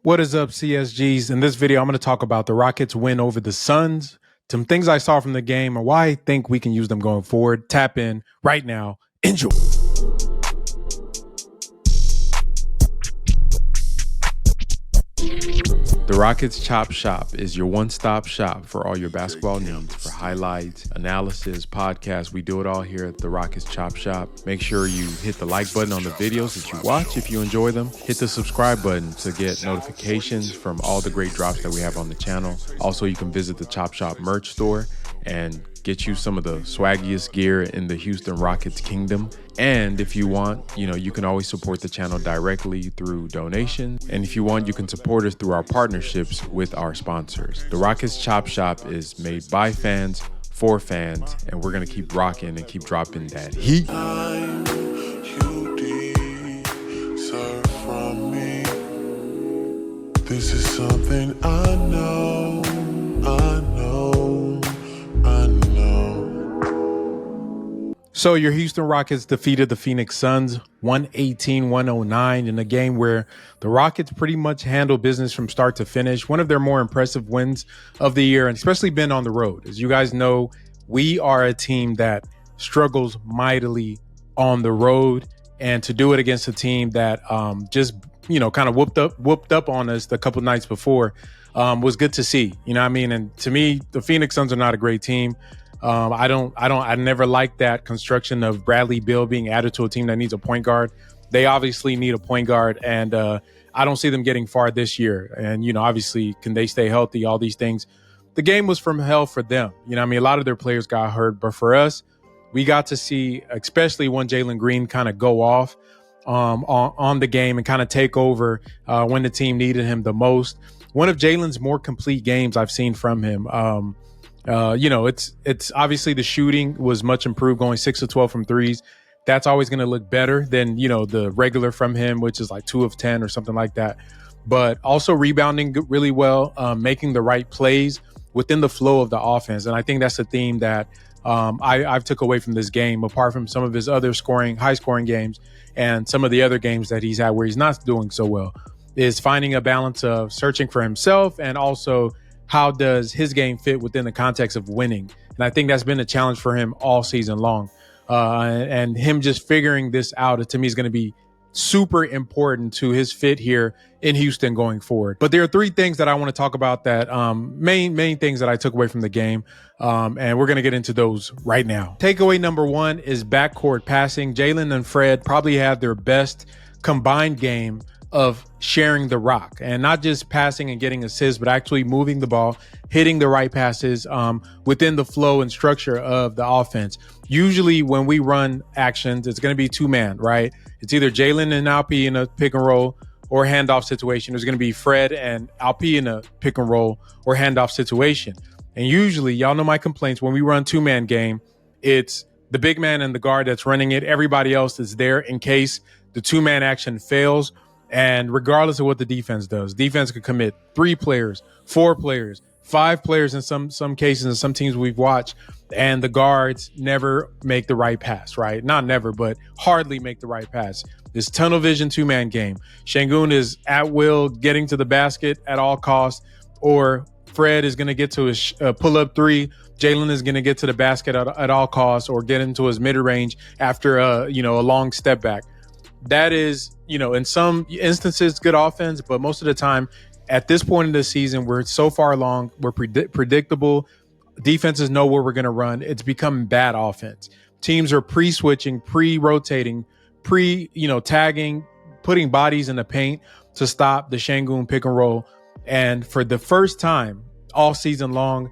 What is up, CSGs? In this video, I'm going to talk about the Rockets' win over the Suns, some things I saw from the game, and why I think we can use them going forward. Tap in right now. Enjoy. The Rockets Chop Shop is your one-stop shop for all your basketball needs, for highlights, analysis, podcasts. We do it all here at the Rockets Chop Shop. Make sure you hit the like button on the videos that you watch if you enjoy them. Hit the subscribe button to get notifications from all the great drops that we have on the channel. Also, you can visit the Chop Shop merch store and get you some of the swaggiest gear in the Houston Rockets kingdom. And if you want, you can always support the channel directly through donations. And if you want, you can support us through our partnerships with our sponsors. The Rockets Chop Shop is made by fans, for fans, and we're going to keep rocking and keep dropping that heat. This is something I know. So your Houston Rockets defeated the Phoenix Suns 118-109 in a game where the Rockets pretty much handled business from start to finish. One of their more impressive wins of the year, and especially been on the road. As you guys know, we are a team that struggles mightily on the road, and to do it against a team that just kind of whooped up on us a couple nights before was good to see. You know what I mean? And to me, the Phoenix Suns are not a great team. I never liked that construction of Bradley Beal being added to a team that needs a point guard. They obviously need a point guard, and I don't see them getting far this year. And, obviously, can they stay healthy? All these things. The game was from hell for them. A lot of their players got hurt, but for us, we got to see, especially when Jalen Green kind of go off on the game and kind of take over when the team needed him the most. One of Jalen's more complete games I've seen from him. It's obviously the shooting was much improved, going 6 of 12 from threes. That's always going to look better than, the regular from him, which is like 2 of 10 or something like that. But also rebounding really well, making the right plays within the flow of the offense. And I think that's the theme that I've took away from this game, apart from some of his other high scoring games and some of the other games that he's had where he's not doing so well, is finding a balance of searching for himself and also how does his game fit within the context of winning? And I think that's been a challenge for him all season long. And him just figuring this out, to me, is going to be super important to his fit here in Houston going forward. But there are three things that I want to talk about that main things that I took away from the game. And we're going to get into those right now. Takeaway number one is backcourt passing. Jalen and Fred probably had their best combined game of sharing the rock, and not just passing and getting assists, but actually moving the ball, hitting the right passes within the flow and structure of the offense. Usually when we run actions, it's going to be two-man, right? It's either Jalen and Alpi in a pick and roll or handoff situation. There's going to be Fred and Alpi in a pick and roll or handoff situation. And usually, y'all know my complaints, when we run two-man game, it's the big man and the guard that's running it. Everybody else is there in case the two-man action fails. And regardless of what the defense does, defense could commit 3 players, 4 players, 5 players in some cases, and some teams we've watched, and the guards never make the right pass, right? Not never, but hardly make the right pass. This tunnel vision two-man game. Sengun is at will getting to the basket at all costs, or Fred is going to get to his pull-up 3. Jalen is going to get to the basket at all costs or get into his mid-range after a long step back. That is, in some instances, good offense, but most of the time, at this point in the season, we're so far along, we're predictable. Defenses know where we're going to run. It's become bad offense. Teams are pre-switching, pre-rotating, tagging, putting bodies in the paint to stop the Sengun pick and roll. And for the first time all season long,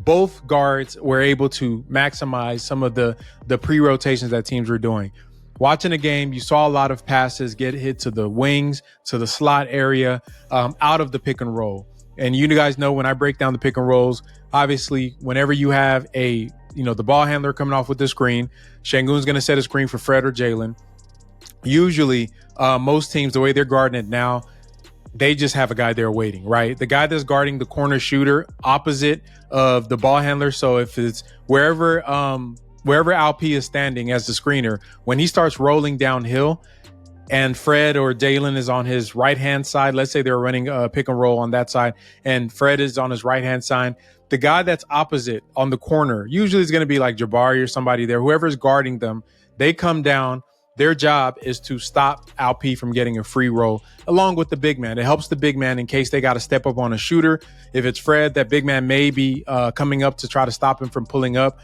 both guards were able to maximize some of the pre-rotations that teams were doing. Watching the game, you saw a lot of passes get hit to the wings, to the slot area, out of the pick and roll. And you guys know when I break down the pick and rolls, obviously, whenever you have the ball handler coming off with the screen, Sengun's going to set a screen for Fred or Jalen. Usually, most teams, the way they're guarding it now, they just have a guy there waiting, right? The guy that's guarding the corner shooter opposite of the ball handler. So if it's wherever Alpi is standing as the screener, when he starts rolling downhill, and Fred or Jalen is on his right-hand side. Let's say they're running a pick and roll on that side, and Fred is on his right-hand side. The guy that's opposite on the corner usually is going to be like Jabari or somebody there. Whoever's guarding them, they come down. Their job is to stop Alp from getting a free roll along with the big man. It helps the big man in case they got to step up on a shooter. If it's Fred, that big man may be coming up to try to stop him from pulling up.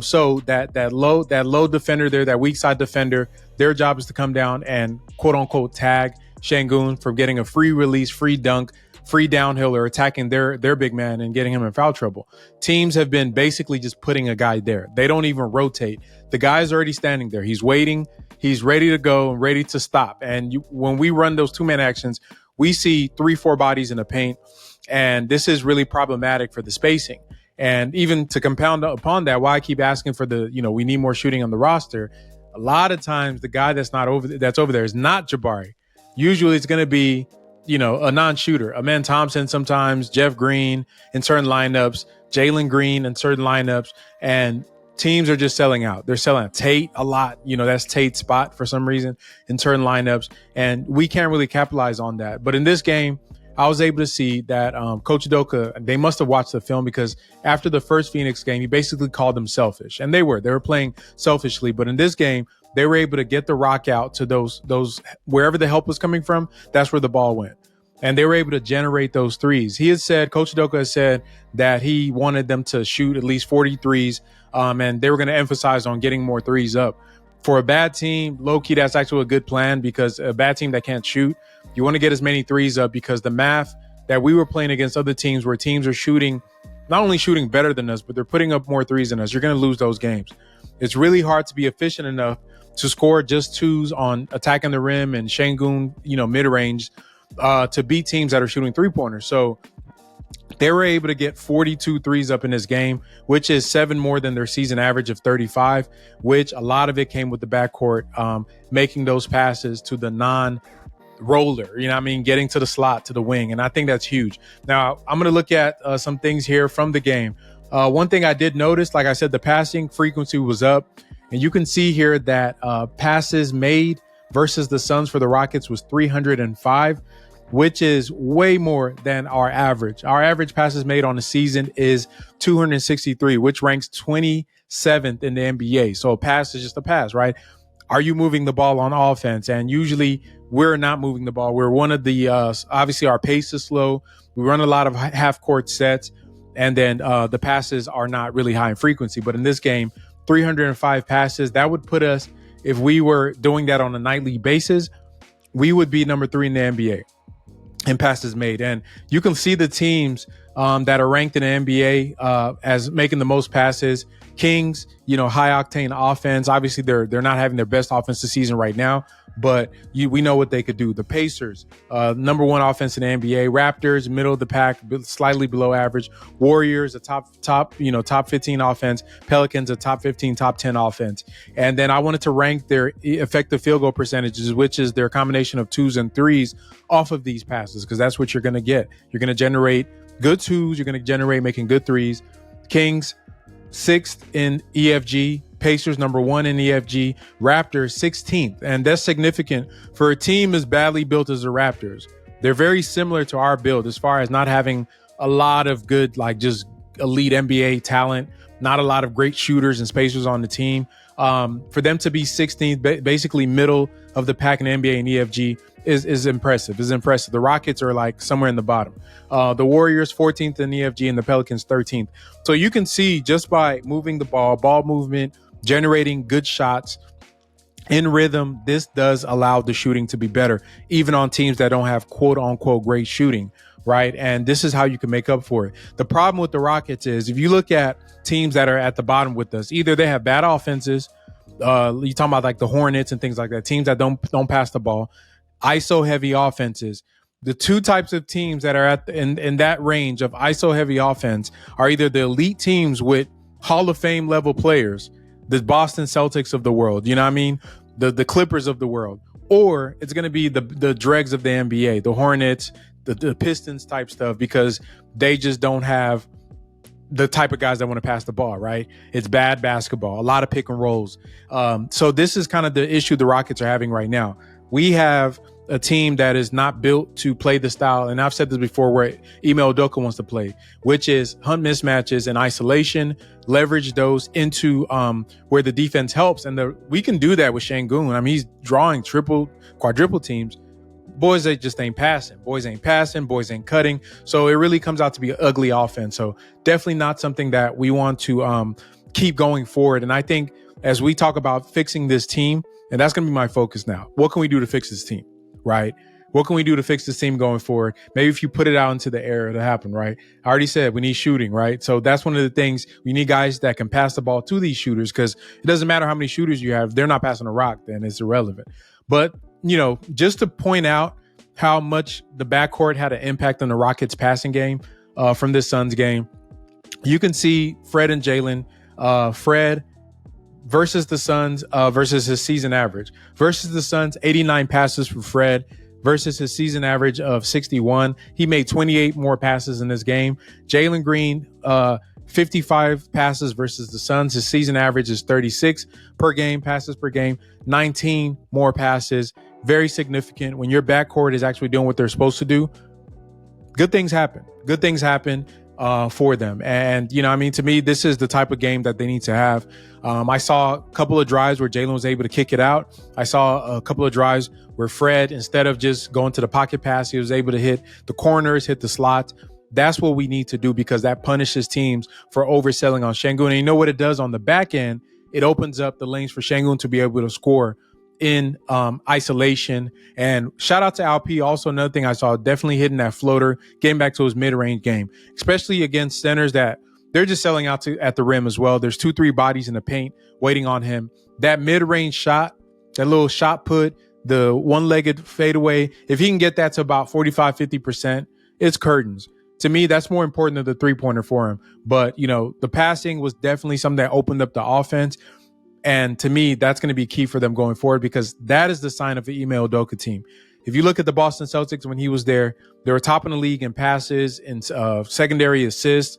So that low defender there, that weak side defender, their job is to come down and quote unquote tag Şengün from getting a free release, free dunk, free downhill, or attacking their big man and getting him in foul trouble. Teams have been basically just putting a guy there. They don't even rotate. The guy's already standing there. He's waiting. He's ready to go and ready to stop. And when we run those 2-man actions, we see 3-4 bodies in the paint. And this is really problematic for the spacing. And even to compound upon that, why I keep asking for we need more shooting on the roster. A lot of times the guy that's over there is not Jabari. Usually it's going to be, a non-shooter, Amen Thompson sometimes, Jeff Green in certain lineups, Jalen Green in certain lineups, and teams are just selling out. They're selling out. Tate a lot. That's Tate's spot for some reason in certain lineups, and we can't really capitalize on that. But in this game, I was able to see that Coach Udoka, they must have watched the film, because after the first Phoenix game, he basically called them selfish, and they were playing selfishly. But in this game, they were able to get the rock out to those wherever the help was coming from. That's where the ball went, and they were able to generate those threes. Coach Udoka has said that he wanted them to shoot at least 40 threes, and they were going to emphasize on getting more threes up. For a bad team, low-key, that's actually a good plan, because a bad team that can't shoot, you want to get as many threes up, because the math that we were playing against other teams where teams are shooting, not only shooting better than us, but they're putting up more threes than us, you're going to lose those games. It's really hard to be efficient enough to score just twos on attacking the rim and Şengün, mid-range, to beat teams that are shooting three-pointers. So they were able to get 42 threes up in this game, which is 7 more than their season average of 35, which a lot of it came with the backcourt, making those passes to the non-roller, getting to the slot, to the wing. And I think that's huge. Now, I'm going to look at some things here from the game. One thing I did notice, like I said, the passing frequency was up. And you can see here that passes made versus the Suns for the Rockets was 305, which is way more than our average. Our average passes made on the season is 263, which ranks 27th in the NBA. So a pass is just a pass, right? Are you moving the ball on offense? And usually we're not moving the ball. We're one of the, obviously our pace is slow. We run a lot of half court sets, and then the passes are not really high in frequency. But in this game, 305 passes, that would put us, if we were doing that on a nightly basis, we would be number 3 in the NBA in passes made. And you can see the teams that are ranked in the NBA as making the most passes. Kings, high octane offense. Obviously, they're not having their best offensive season right now, but we know what they could do. The Pacers, number 1 offense in the NBA. Raptors, middle of the pack, slightly below average. Warriors, a top 15 offense. Pelicans, a top 15, top 10 offense. And then I wanted to rank their effective field goal percentages, which is their combination of 2s and 3s off of these passes, because that's what you're going to get. You're going to generate good 2s. You're going to generate making good 3s. Kings, 6th in EFG. Pacers, number 1 in EFG. Raptors, 16th. And that's significant for a team as badly built as the Raptors. They're very similar to our build as far as not having a lot of good, just elite NBA talent, not a lot of great shooters and spacers on the team. For them to be 16th, basically middle of the pack in the NBA and EFG, is impressive. The Rockets are somewhere in the bottom. The Warriors 14th in EFG, and the Pelicans 13th. So you can see, just by moving the ball movement, generating good shots in rhythm, this does allow the shooting to be better, even on teams that don't have quote unquote great shooting, right? And this is how you can make up for it. The problem with the Rockets is, if you look at teams that are at the bottom with us, either they have bad offenses, you talking about the Hornets and things like that, teams that don't pass the ball, ISO heavy offenses. The 2 types of teams that are in that range of ISO heavy offense are either the elite teams with Hall of Fame level players, the Boston Celtics of the world, the Clippers of the world, or it's going to be the dregs of the NBA, the Hornets, the Pistons type stuff, because they just don't have the type of guys that want to pass the ball, right? It's bad basketball, a lot of pick and rolls. So this is kind of the issue the Rockets are having right now. we have a team that is not built to play the style, and I've said this before, where Ime Udoka wants to play, which is hunt mismatches and isolation, leverage those into where the defense helps. And we can do that with Sengun. I mean, he's drawing triple, quadruple teams. Boys, they just ain't passing. Boys ain't passing. Boys ain't cutting. So it really comes out to be an ugly offense. So definitely not something that we want to keep going forward. And I think as we talk about fixing this team, and that's going to be my focus now, what can we do to fix this team, right? What can we do to fix this team going forward? Maybe if you put it out into the air, it'll happen, right? I already said we need shooting, right? So that's one of the things. We need guys that can pass the ball to these shooters, because it doesn't matter how many shooters you have. If they're not passing a rock, then it's irrelevant. But, just to point out how much the backcourt had an impact on the Rockets passing game from this Suns game, you can see Fred and Jalen. Fred versus the Suns versus his season average. Versus the Suns, 89 passes for Fred versus his season average of 61. He made 28 more passes in this game. Jalen Green, 55 passes versus the Suns. His season average is 36 passes per game, 19 more passes. Very significant. When your backcourt is actually doing what they're supposed to do, good things happen. Good things happen for them. And, to me, this is the type of game that they need to have. I saw a couple of drives where Jalen was able to kick it out. I saw a couple of drives where Fred, instead of just going to the pocket pass, he was able to hit the corners, hit the slots. That's what we need to do, because that punishes teams for overselling on Sengun. And you know what it does on the back end? It opens up the lanes for Sengun to be able to score in isolation. And shout out to Alp. Also, another thing I saw, definitely hitting that floater, getting back to his mid-range game, especially against centers that they're just selling out to at the rim as well. There's 2-3 bodies in the paint waiting on him. That mid-range shot, that little shot put, the one-legged fadeaway, if he can get that to about 45-50%, it's curtains. To me, that's more important than the three-pointer for him. But, the passing was definitely something that opened up the offense. And to me, that's going to be key for them going forward, because that is the sign of the Ime Udoka team. If you look at the Boston Celtics when he was there, they were top in the league in passes and secondary assists,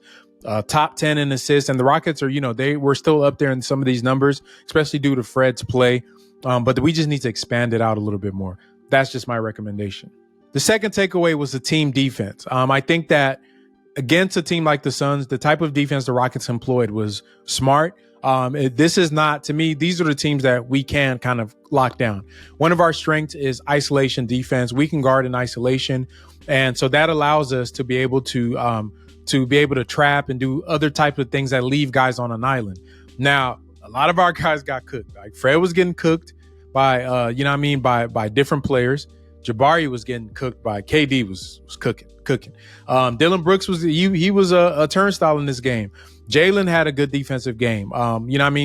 top 10 in assists. And the Rockets are, they were still up there in some of these numbers, especially due to Fred's play. But we just need to expand it out a little bit more. That's just my recommendation. The second takeaway was the team defense. I think that against a team like the Suns, the type of defense the Rockets employed was smart. This is not, to me, these are the teams that we can kind of lock down. One of our strengths is isolation defense. We can guard in isolation. And so that allows us to be able to trap and do other types of things that leave guys on an island. Now, a lot of our guys got cooked. Like Fred was getting cooked by, by different players. Jabari was getting cooked by KD was cooking. Dylan Brooks was a turnstile in this game. Jalen had a good defensive game.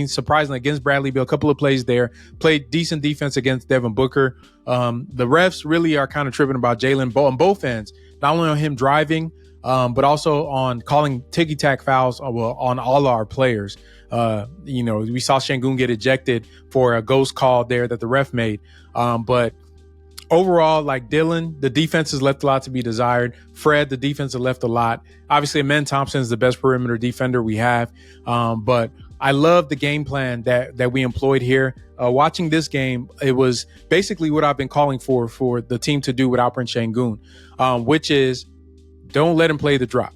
Surprisingly against Bradley Beal, a couple of plays there, played decent defense against Devin Booker. The refs really are kind of tripping about Jalen on both ends, not only on him driving, but also on calling ticky-tack fouls on all our players. We saw Sengun get ejected for a ghost call there that the ref made. But overall, like Dylan, the defense has left a lot to be desired. Fred, the defense has left a lot. Obviously, Amen Thompson is the best perimeter defender we have. But I love the game plan that we employed here. Watching this game, it was basically what I've been calling for the team to do with Alperen Sengun, which is don't let him play the drop.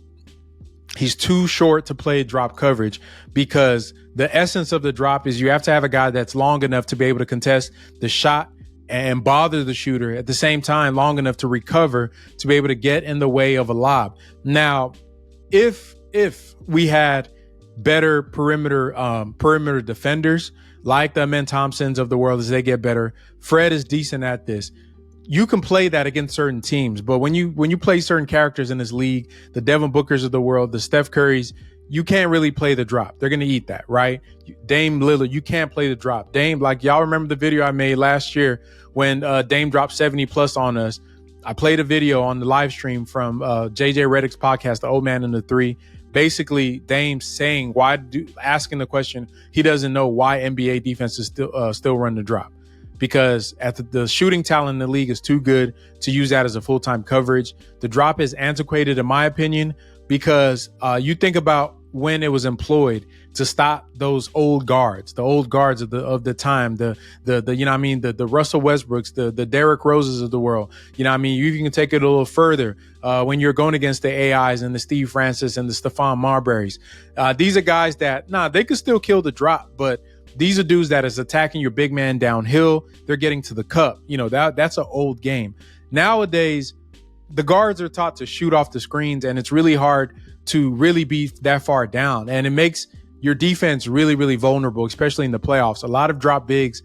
He's too short to play drop coverage, because the essence of the drop is you have to have a guy that's long enough to be able to contest the shot and bother the shooter at the same time, long enough to recover to be able to get in the way of a lob. Now, if we had better perimeter defenders like the Amen Thompsons of the world, as they get better, Fred is decent at this. You can play that against certain teams, but when you play certain characters in this league, the Devin Bookers of the world, the Steph Currys, you can't really play the drop. They're going to eat that, right? Dame Lillard, you can't play the drop. Dame, like y'all remember the video I made last year when Dame dropped 70 plus on us. I played a video on the live stream from JJ Redick's podcast, The Old Man and the Three. Basically, Dame saying asking the question, he doesn't know why NBA defenses still run the drop. Because the shooting talent in the league is too good to use that as a full-time coverage. The drop is antiquated, in my opinion, because you think about when it was employed to stop those old guards, the old guards of the time, the you know what I mean, the Russell Westbrooks, the Derrick Roses of the world. You know what I mean? You can take it a little further when you're going against the AIs and the Steve Francis and the Stephon Marburys. These are guys that, they could still kill the drop, but these are dudes that is attacking your big man downhill. They're getting to the cup. You know, that's an old game. Nowadays, the guards are taught to shoot off the screens, and it's really hard to really be that far down. And it makes your defense really, really vulnerable, especially in the playoffs. A lot of drop bigs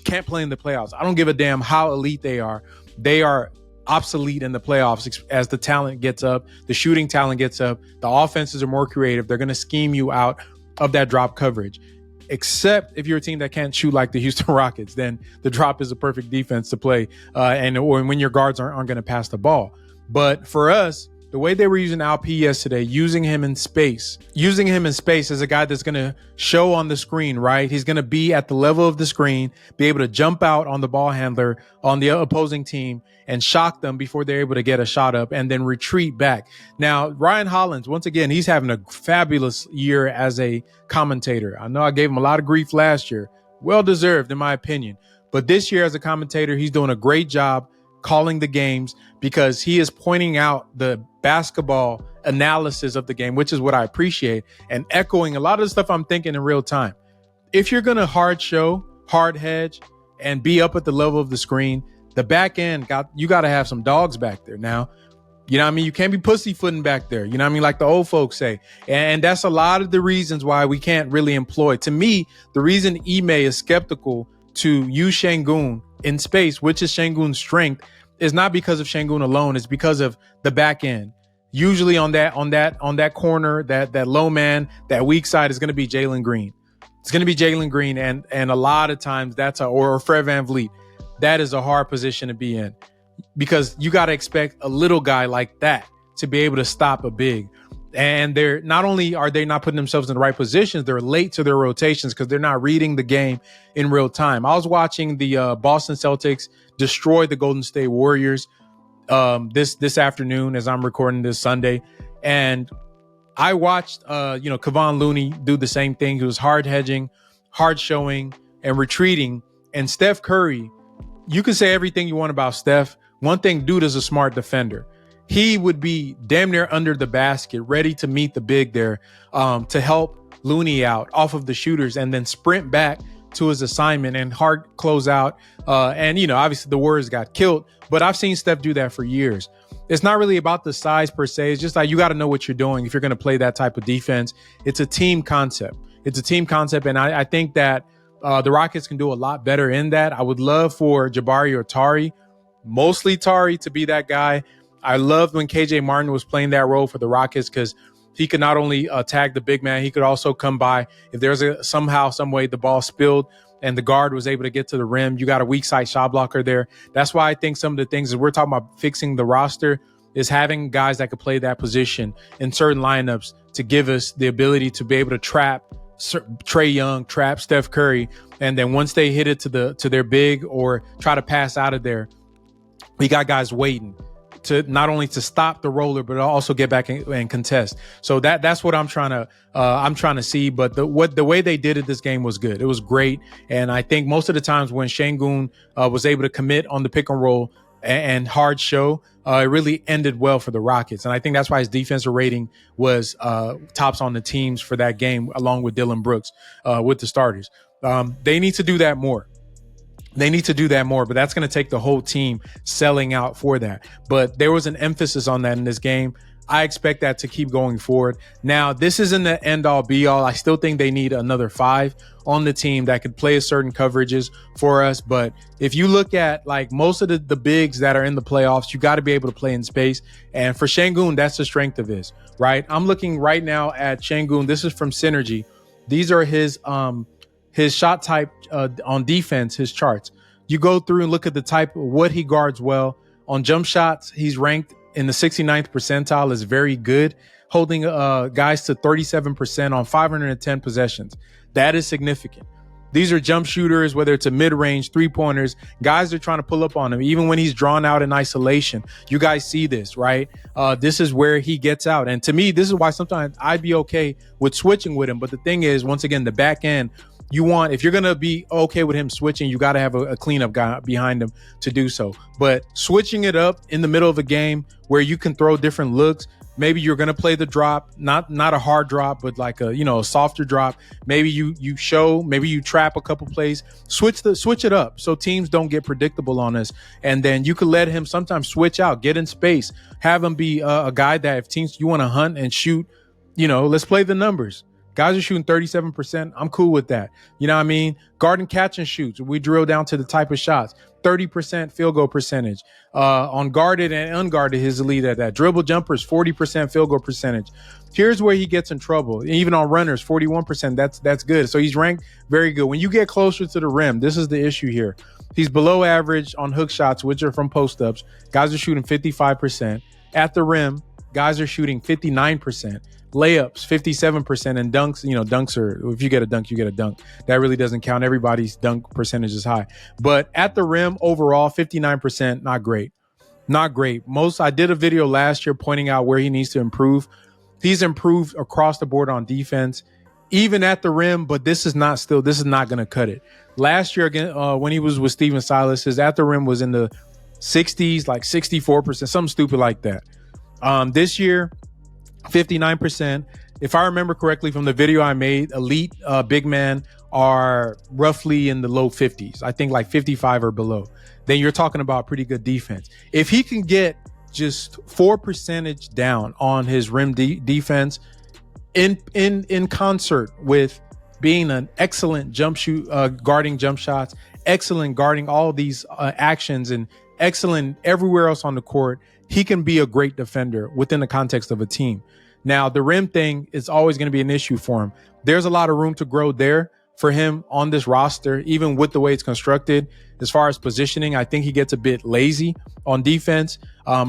can't play in the playoffs. I don't give a damn how elite they are. They are obsolete in the playoffs as the talent gets up, the shooting talent gets up, the offenses are more creative. They're going to scheme you out of that drop coverage. Except if you're a team that can't shoot like the Houston Rockets, then the drop is a perfect defense to play, or when your guards aren't going to pass the ball. But for us, the way they were using Alp yesterday, using him in space as a guy that's going to show on the screen, right? He's going to be at the level of the screen, be able to jump out on the ball handler on the opposing team and shock them before they're able to get a shot up and then retreat back. Now, Ryan Hollins, once again, he's having a fabulous year as a commentator. I know I gave him a lot of grief last year. Well-deserved, in my opinion. But this year as a commentator, he's doing a great job calling the games because he is pointing out the basketball analysis of the game, which is what I appreciate, and echoing a lot of the stuff I'm thinking in real time. If you're going to hard hedge, and be up at the level of the screen, the back end, you got to have some dogs back there. Now, you know what I mean? You can't be pussyfooting back there. You know what I mean? Like the old folks say. And that's a lot of the reasons why we can't really employ. To me, the reason Ime is skeptical to use Şengün in space, which is Şengün's strength, is not because of Şengün alone. It's because of the back end. Usually on that corner, that low man, that weak side is going to be Jalen Green. It's going to be Jalen Green, and a lot of times or Fred VanVleet. That is a hard position to be in because you got to expect a little guy like that to be able to stop a big. And they're not only are they not putting themselves in the right positions, they're late to their rotations because they're not reading the game in real time. I was watching the Boston Celtics destroy the Golden State Warriors this afternoon as I'm recording this Sunday, and I watched Kevon Looney do the same thing. He was hard hedging, hard showing, and retreating. And Steph Curry, you can say everything you want about Steph. One thing, dude is a smart defender. He would be damn near under the basket, ready to meet the big there to help Looney out off of the shooters and then sprint back to his assignment and hard close out. Obviously the Warriors got killed, but I've seen Steph do that for years. It's not really about the size per se. It's just like you got to know what you're doing if you're going to play that type of defense. It's a team concept. And I think that the Rockets can do a lot better in that. I would love for Jabari or Tari, mostly Tari, to be that guy. I loved when KJ Martin was playing that role for the Rockets because he could not only tag the big man, he could also come by. If there's some way the ball spilled and the guard was able to get to the rim, you got a weak side shot blocker there. That's why I think some of the things that we're talking about fixing the roster is having guys that could play that position in certain lineups to give us the ability to be able to trap Trae Young, trap Steph Curry, and then once they hit it to their big or try to pass out of there, we got guys waiting to not only to stop the roller, but also get back and contest. So that's what I'm trying to see. But the way they did it this game was good. It was great. And I think most of the times when Şengün was able to commit on the pick and roll and hard show, it really ended well for the Rockets. And I think that's why his defensive rating was tops on the teams for that game, along with Dillon Brooks with the starters. They need to do that more. But that's going to take the whole team selling out for that. But there was an emphasis on that in this game. I expect that to keep going forward. Now, this isn't the end-all, be-all. I still think they need another 5 on the team that could play certain coverages for us. But if you look at like most of the bigs that are in the playoffs, you got to be able to play in space. And for Şengün, that's the strength of his, right? I'm looking right now at Şengün. This is from Synergy. These are his shot type on defense, his charts. You go through and look at the type of what he guards well. On jump shots, he's ranked in the 69th percentile, is very good, holding guys to 37% on 510 possessions. That is significant. These are jump shooters, whether it's a mid-range, three-pointers. Guys are trying to pull up on him, even when he's drawn out in isolation. You guys see this, right? This is where he gets out. And to me, this is why sometimes I'd be okay with switching with him. But the thing is, once again, the back end, if you're going to be okay with him switching, you got to have a cleanup guy behind him to do so. But switching it up in the middle of a game where you can throw different looks, maybe you're going to play the drop, not a hard drop, but like a softer drop. Maybe maybe you trap a couple plays, switch it up so teams don't get predictable on us. And then you could let him sometimes switch out, get in space, have him be a guy that if teams you want to hunt and shoot, let's play the numbers. Guys are shooting 37%. I'm cool with that. You know what I mean? Guard and catch and shoots. We drill down to the type of shots. 30% field goal percentage. On guarded and unguarded, his elite at that. Dribble jumpers, 40% field goal percentage. Here's where he gets in trouble. Even on runners, 41%. That's good. So he's ranked very good. When you get closer to the rim, this is the issue here. He's below average on hook shots, which are from post-ups. Guys are shooting 55%. At the rim, guys are shooting 59%. Layups, 57%, and dunks, dunks are, if you get a dunk, you get a dunk. That really doesn't count. Everybody's dunk percentage is high. But at the rim, overall, 59%, not great. Not great. I did a video last year pointing out where he needs to improve. He's improved across the board on defense, even at the rim, but this is not going to cut it. Last year, again, when he was with Steven Silas, his at the rim was in the 60s, like 64%, something stupid like that. This year, 59%. If I remember correctly from the video I made, elite big men are roughly in the low 50s. I think like 55 or below. Then you're talking about pretty good defense. If he can get just 4% down on his rim defense in concert with being an excellent guarding jump shots, excellent guarding all these actions, and excellent everywhere else on the court, he can be a great defender within the context of a team. Now, the rim thing is always going to be an issue for him. There's a lot of room to grow there for him on this roster, even with the way it's constructed. As far as positioning, I think he gets a bit lazy on defense.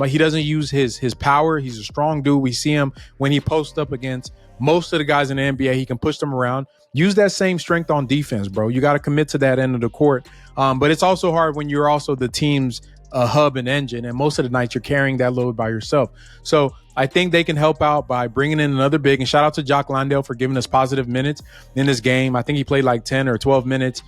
He doesn't use his power. He's a strong dude. We see him when he posts up against most of the guys in the NBA. He can push them around. Use that same strength on defense, bro. You got to commit to that end of the court. But it's also hard when you're also the team's hub and engine, and most of the nights you're carrying that load by yourself. So I think they can help out by bringing in another big, and shout out to Jock Landale for giving us positive minutes in this game. I think he played like 10 or 12 minutes,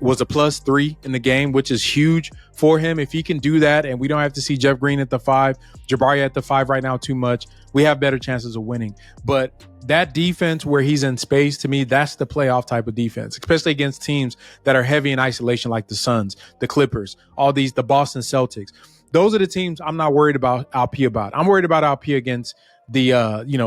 was a +3 in the game, which is huge for him. If he can do that, and we don't have to see Jeff Green at the 5, Jabari at the 5 right now too much, we have better chances of winning. But that defense where he's in space, to me, that's the playoff type of defense, especially against teams that are heavy in isolation like the Suns, the Clippers, the Boston Celtics. Those are the teams I'm not worried about Alp about. I'm worried about Alp against the,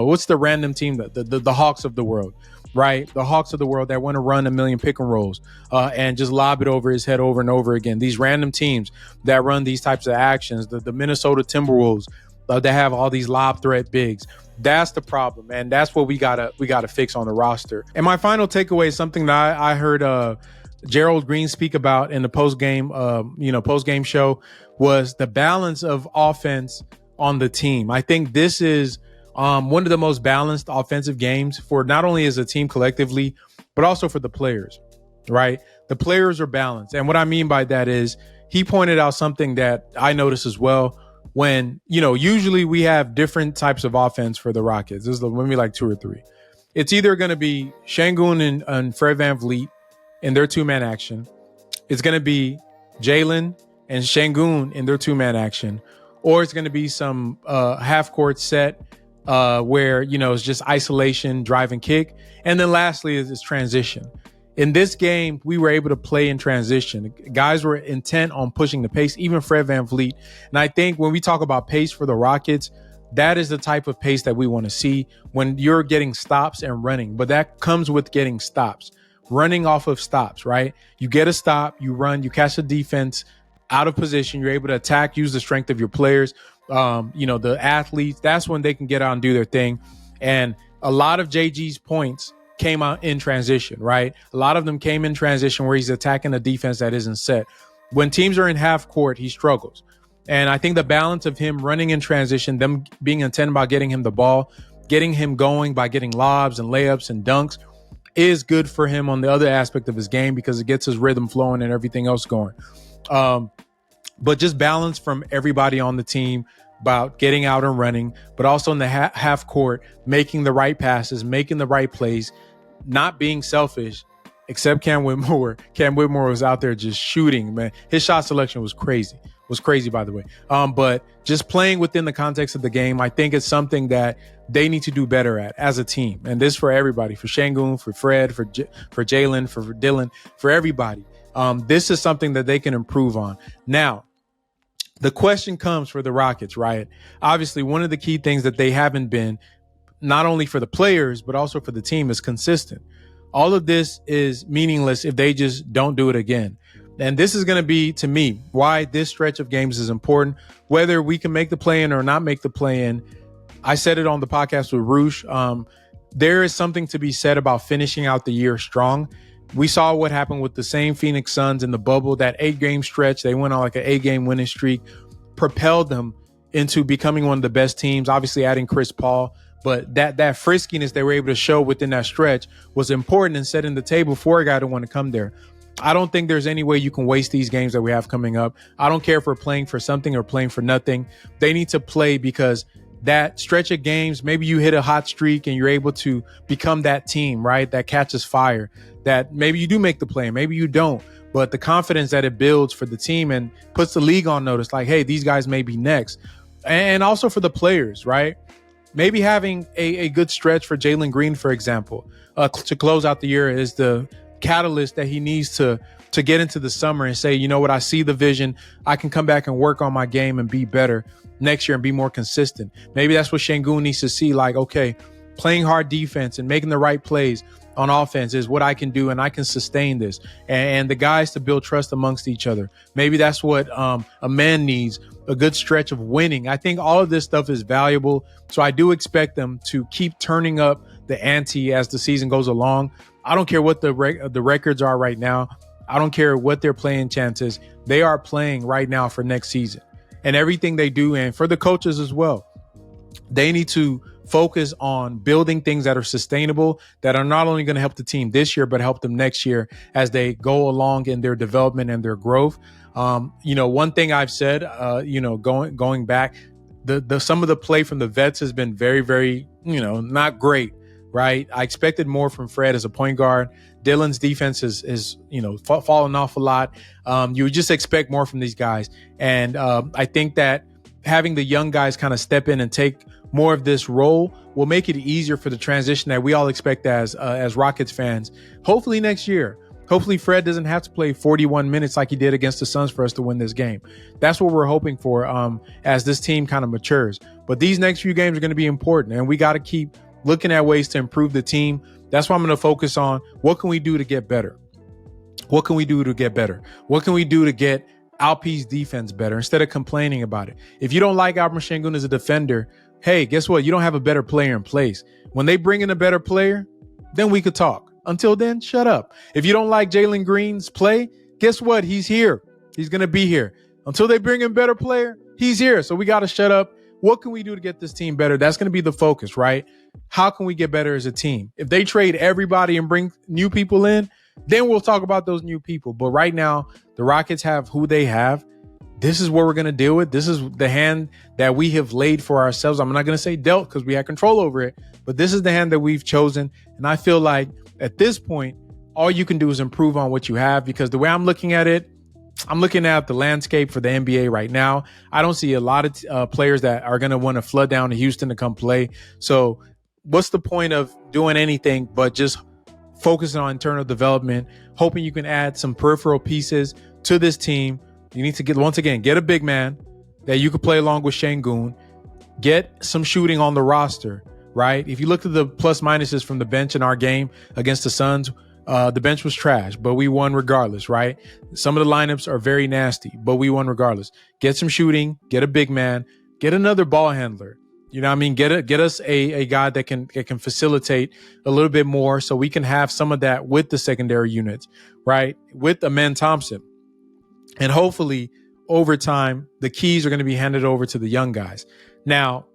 what's the random team, the Hawks of the world, right? The Hawks of the world that want to run a million pick and rolls and just lob it over his head over and over again. These random teams that run these types of actions, the Minnesota Timberwolves, that have all these lob threat bigs. That's the problem, and that's what we gotta fix on the roster. And my final takeaway is something that I heard Gerald Green speak about in the post game show, was the balance of offense on the team. I think this is one of the most balanced offensive games for not only as a team collectively, but also for the players, right? The players are balanced. And what I mean by that is he pointed out something that I noticed as well. When, usually we have different types of offense for the Rockets. This is maybe like 2 or 3. It's either going to be Şengün and Fred VanVleet in their 2-man action. It's going to be Jalen and Şengün in their 2-man action. Or it's going to be some half-court set where, it's just isolation, drive and kick. And then lastly is transition. In this game, we were able to play in transition. Guys were intent on pushing the pace, even Fred VanVleet. And I think when we talk about pace for the Rockets, that is the type of pace that we want to see when you're getting stops and running. But that comes with getting stops, running off of stops, right? You get a stop, you run, you catch the defense out of position. You're able to attack, use the strength of your players. The athletes, that's when they can get out and do their thing. And a lot of JG's points came out in transition, right? A lot of them came in transition where he's attacking a defense that isn't set. When teams are in half court, he struggles. And I think the balance of him running in transition, them being intent about getting him the ball, getting him going by getting lobs and layups and dunks, is good for him on the other aspect of his game because it gets his rhythm flowing and everything else going. But just balance from everybody on the team about getting out and running, but also in the half court, making the right passes, making the right plays, not being selfish, except Cam Whitmore. Cam Whitmore was out there just shooting, man. His shot selection was crazy. By the way. But just playing within the context of the game, I think it's something that they need to do better at as a team. And this for everybody, for Sengun, for Fred, for Jalen, for Dylan, for everybody. This is something that they can improve on. Now, the question comes for the Rockets, right? Obviously, one of the key things that they haven't been, not only for the players, but also for the team, is consistent. All of this is meaningless if they just don't do it again. And this is going to be, to me, why this stretch of games is important. Whether we can make the play-in or not make the play-in, I said it on the podcast with Roosh. There is something to be said about finishing out the year strong. We saw what happened with the same Phoenix Suns in the bubble. That 8-game stretch, they went on like an 8-game winning streak, propelled them into becoming one of the best teams, obviously adding Chris Paul. But that friskiness they were able to show within that stretch was important in setting the table for a guy to want to come there. I don't think there's any way you can waste these games that we have coming up. I don't care if we're playing for something or playing for nothing. They need to play because that stretch of games, maybe you hit a hot streak and you're able to become that team, right? That catches fire, that maybe you do make the play, maybe you don't. But the confidence that it builds for the team and puts the league on notice, like, hey, these guys may be next. And also for the players, right? Maybe having a good stretch for Jalen Green, for example, to close out the year is the catalyst that he needs to get into the summer and say, you know what, I see the vision. I can come back and work on my game and be better next year and be more consistent. Maybe that's what Sengun needs to see. Like, okay, playing hard defense and making the right plays on offense is what I can do, and I can sustain this. And the guys to build trust amongst each other. Maybe that's what a man needs, a good stretch of winning. I think all of this stuff is valuable. So I do expect them to keep turning up the ante as the season goes along. I don't care what the records are right now. I don't care what their playing chances. They are playing right now for next season. And everything they do, and for the coaches as well, they need to focus on building things that are sustainable, that are not only going to help the team this year, but help them next year as they go along in their development and their growth. One thing I've said, going back, the some of the play from the vets has been very, very, not great. Right. I expected more from Fred as a point guard. Dylan's defense is fallen off a lot. You would just expect more from these guys. And I think that having the young guys kind of step in and take more of this role will make it easier for the transition that we all expect as Rockets fans. Hopefully next year. Hopefully Fred doesn't have to play 41 minutes like he did against the Suns for us to win this game. That's what we're hoping for as this team kind of matures. But these next few games are going to be important, and we got to keep looking at ways to improve the team. That's why I'm going to focus on what can we do to get better? What can we do to get better? What can we do to get Alp's defense better instead of complaining about it? If you don't like Alperen Sengun as a defender, hey, guess what? You don't have a better player in place. When they bring in a better player, then we could talk. Until then, shut up. If you don't like Jalen Green's play, guess what? He's here. He's going to be here. Until they bring in a better player, he's here. So we got to shut up. What can we do to get this team better? That's going to be the focus, right? How can we get better as a team? If they trade everybody and bring new people in, then we'll talk about those new people. But right now, the Rockets have who they have. This is what we're going to deal with. This is the hand that we have laid for ourselves. I'm not going to say dealt because we had control over it, but this is the hand that we've chosen. And I feel like at this point, all you can do is improve on what you have, because the way I'm looking at it, I'm looking at the landscape for the NBA right now. I don't see a lot of players that are going to want to flood down to Houston to come play. So what's the point of doing anything but just focusing on internal development, hoping you can add some peripheral pieces to this team? You need to get a big man that you could play along with Sengun, get some shooting on the roster, right? If you look at the plus minuses from the bench in our game against the Suns, the bench was trash, but we won regardless, right? Some of the lineups are very nasty, but we won regardless. Get some shooting, get a big man, get another ball handler. You know what I mean? Get us a guy that can facilitate a little bit more so we can have some of that with the secondary units, right? With Amen Thompson. And hopefully over time, the keys are going to be handed over to the young guys. Now,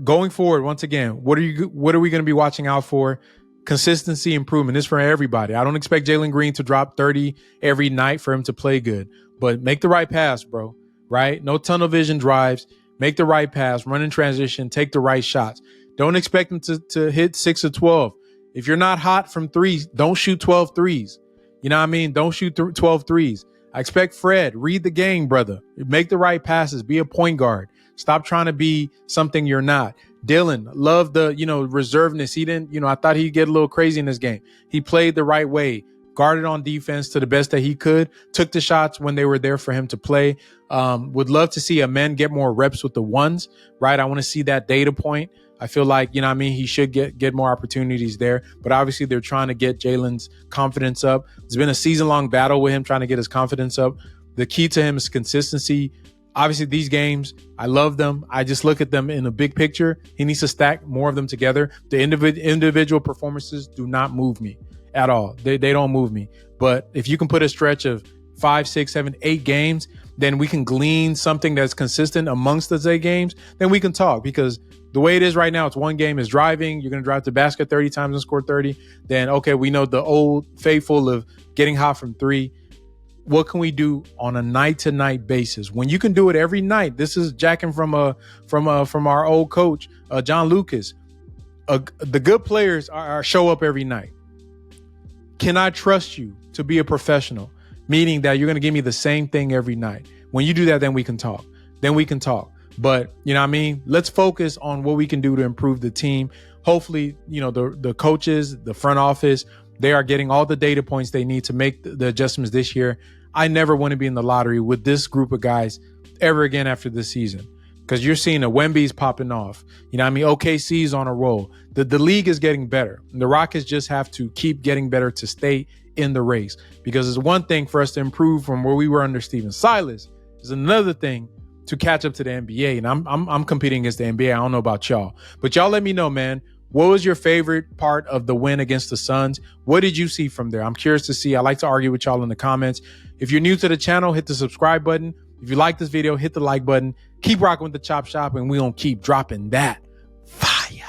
going forward, once again, what are we going to be watching out for? consistency improvement. This is for everybody. I don't expect Jalen Green to drop 30 every night for him to play good, but make the right pass, bro, right? No tunnel vision drives. Make the right pass, run in transition, take the right shots. Don't expect him to hit 6 or 12. If you're not hot from threes, don't shoot 12 threes. You know what I mean? Don't shoot 12 threes. I expect Fred, read the game, brother. Make the right passes. Be a point guard. Stop trying to be something you're not. Dylan, love the, reservedness. He didn't, I thought he'd get a little crazy in this game. He played the right way, guarded on defense to the best that he could, took the shots when they were there for him to play. Would love to see Amen get more reps with the ones, right? I want to see that data point. I feel like, he should get more opportunities there. But obviously they're trying to get Jalen's confidence up. It's been a season-long battle with him trying to get his confidence up. The key to him is consistency. Obviously, these games, I love them. I just look at them in a big picture. He needs to stack more of them together. The individual performances do not move me at all. They don't move me. But if you can put a stretch of 5, 6, 7, 8 games, then we can glean something that's consistent amongst those 8 games. Then we can talk, because the way it is right now, it's one game is driving. You're going to drive to the basket 30 times and score 30. Then, okay, we know the old faithful of getting hot from 3. What can we do on a night-to-night basis when you can do it every night? This is jacking from our old coach, John Lucas. The good players are show up every night. Can I trust you to be a professional? Meaning that you're going to give me the same thing every night. When you do that, then we can talk. But let's focus on what we can do to improve the team. Hopefully, the coaches, the front office, they are getting all the data points they need to make the adjustments this year. I never want to be in the lottery with this group of guys ever again after this season, because you're seeing the Wemby's popping off. OKC's on a roll. The league is getting better. The Rockets just have to keep getting better to stay in the race, because it's one thing for us to improve from where we were under Steven Silas. It's another thing to catch up to the NBA. And I'm competing against the NBA. I don't know about y'all, but y'all let me know, man. What was your favorite part of the win against the Suns? What did you see from there? I'm curious to see. I like to argue with y'all in the comments. If you're new to the channel, hit the subscribe button. If you like this video, hit the like button. Keep rocking with the Chop Shop, and we gonna keep dropping that fire.